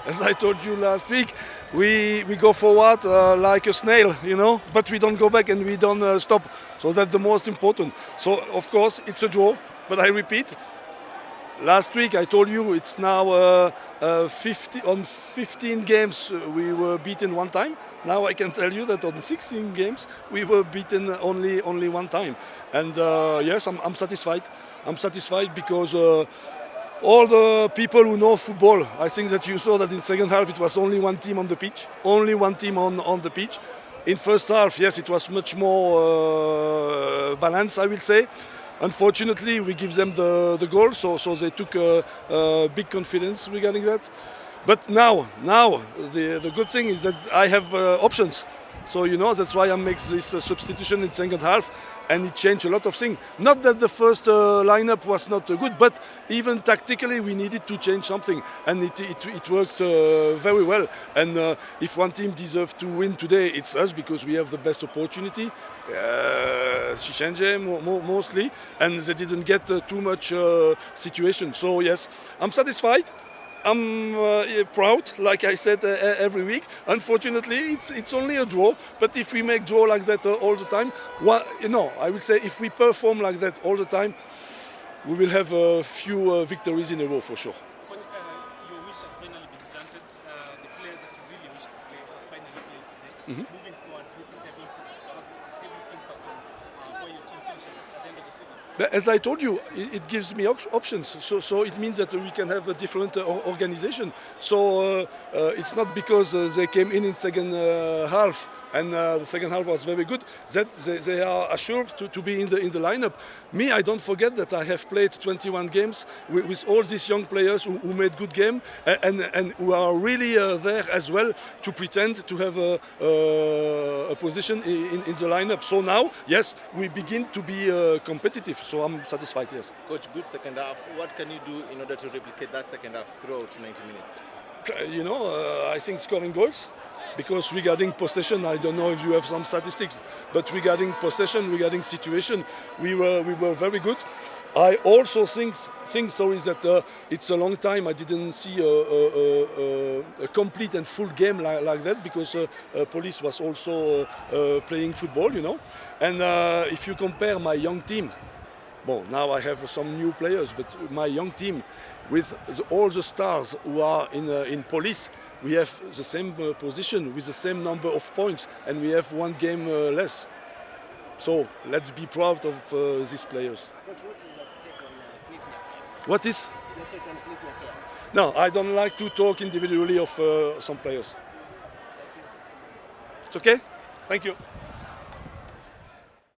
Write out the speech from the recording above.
As I told you last week, we go forward like a snail, you know, but we don't go back and we don't stop. So that's the most important. So of course it's a draw, but I repeat, last week I told you it's now 15 games we were beaten one time. Now I can tell you that on 16 games we were beaten only one time. And yes, I'm satisfied. I'm satisfied because all the people who know football, I think that you saw that in second half it was only one team on the pitch, only one team on the pitch. In first half, yes, it was much more balanced, I will say. Unfortunately, we give them the goal, so they took big confidence regarding that. But now the good thing is that I have options. So you know that's why I make this substitution in second half, and it changed a lot of things. Not that the first lineup was not good, but even tactically we needed to change something, and it worked very well. And if one team deserves to win today, it's us because we have the best opportunity. Shichenje mostly, and they didn't get too much situation. So yes, I'm satisfied. I'm proud, like I said every week. Unfortunately, it's only a draw. But if we make draw like that all the time, I would say if we perform like that all the time, we will have a few victories in a row for sure. When your wish has finally been granted, the players that you really wish to play finally played today. Moving forward, do you think they're going to have a heavy impact on where your team finishes at the end of the season? As I told you, it gives me options. So it means that we can have a different organization. So it's not because they came in second half and the second half was very good that they are assured to be in the lineup. Me, I don't forget that I have played 21 games with all these young players who made good game and who are really there as well to pretend to have a position in the lineup. So now, yes, we begin to be competitive. So I'm satisfied, yes. Coach, good second half. What can you do in order to replicate that second half throughout 90 minutes? You know, I think scoring goals. Because regarding possession, I don't know if you have some statistics, but regarding possession, regarding situation, we were very good. I also think that it's a long time I didn't see a complete and full game like that because Police was also playing football, you know. And if you compare my young team, well, now I have some new players, but my young team with all the stars who are in Police, we have the same position with the same number of points, and we have one game less. So let's be proud of these players. Coach, what is your take on Cliff Nyakea? What is? Your take on Cliff Nyakea? No, I don't like to talk individually of some players. Thank you. It's okay? Thank you.